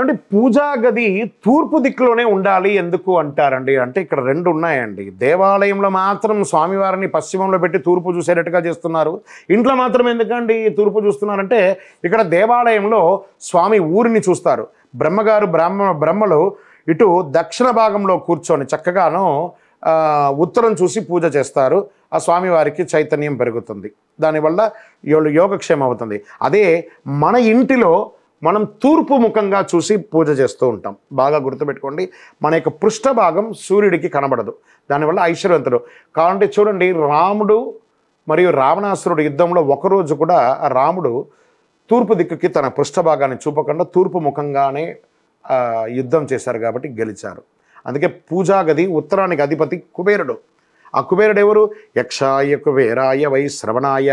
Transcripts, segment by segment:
అంటే పూజా గది తూర్పు దిక్కులోనే ఉండాలి ఎందుకు అంటారండి అంటే ఇక్కడ రెండు ఉన్నాయండి. దేవాలయంలో మాత్రం స్వామివారిని పశ్చిమంలో పెట్టి తూర్పు చూసేటట్టుగా చేస్తున్నారు. ఇంట్లో మాత్రం ఎందుకండి తూర్పు చూస్తున్నారంటే ఇక్కడ దేవాలయంలో స్వామి ఊరిని చూస్తారు. బ్రహ్మగారు బ్రహ్మలు ఇటు దక్షిణ భాగంలో కూర్చొని చక్కగాను ఉత్తరం చూసి పూజ చేస్తారు. ఆ స్వామివారికి చైతన్యం పెరుగుతుంది, దానివల్ల యోగక్షేమం అవుతుంది. అదే మన ఇంటిలో మనం తూర్పు ముఖంగా చూసి పూజ చేస్తూ ఉంటాం. బాగా గుర్తుపెట్టుకోండి, మన యొక్క పృష్ఠ భాగం సూర్యుడికి కనబడదు, దానివల్ల ఐశ్వర్యవంతుడు కాబట్టి చూడండి. రాముడు మరియు రావణాసురుడు యుద్ధంలో ఒకరోజు కూడా రాముడు తూర్పు దిక్కుకి తన పృష్ఠ భాగాన్ని చూపకుండా తూర్పు ముఖంగానే యుద్ధం చేశారు కాబట్టి గెలిచారు. అందుకే పూజా గది ఉత్తరానికి అధిపతి కుబేరుడు. ఆ కుబేరుడు ఎవరు? యక్షాయ కుబేరాయ వై శ్రవణాయ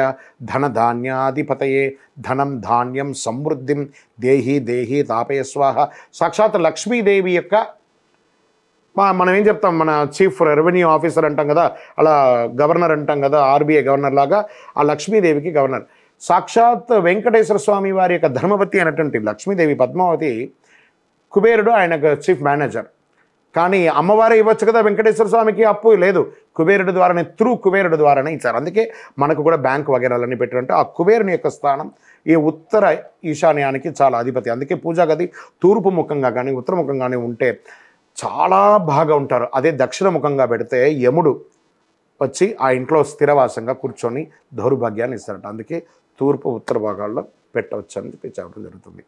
ధనధాన్యాధిపతయే ధనం ధాన్యం సమృద్ధిం దేహి దేహి తాపయ స్వాహ. సాక్షాత్ లక్ష్మీదేవి యొక్క మనం ఏం చెప్తాం, మన చీఫ్ రెవెన్యూ ఆఫీసర్ అంటాం కదా, అలా గవర్నర్ అంటాం కదా, ఆర్బీఐ గవర్నర్ లాగా ఆ లక్ష్మీదేవికి గవర్నర్. సాక్షాత్ వెంకటేశ్వర స్వామి వారి యొక్క ధర్మపతి అయినటువంటి లక్ష్మీదేవి పద్మావతి, కుబేరుడు ఆయనకు చీఫ్ మేనేజర్. కానీ అమ్మవారే ఇవ్వచ్చు కదా వెంకటేశ్వర స్వామికి, అప్పు లేదు, కుబేరుడు ద్వారానే కుబేరుడు ద్వారానే ఇచ్చారు. అందుకే మనకు కూడా బ్యాంక్ వగేరాలన్నీ పెట్టారంటే ఆ కుబేరుని యొక్క స్థానం ఈ ఉత్తర ఈశాన్యానికి చాలా అధిపతి. అందుకే పూజా గది తూర్పు ముఖంగా కానీ ఉత్తర ముఖంగానే ఉంటే చాలా బాగా ఉంటారు. అదే దక్షిణ ముఖంగా పెడితే యముడు వచ్చి ఆ ఇంట్లో స్థిరవాసంగా కూర్చొని దౌర్భాగ్యాన్ని ఇస్తారట. అందుకే తూర్పు ఉత్తర భాగాల్లో పెట్టవచ్చు అని చెప్పి చెప్పడం జరుగుతుంది.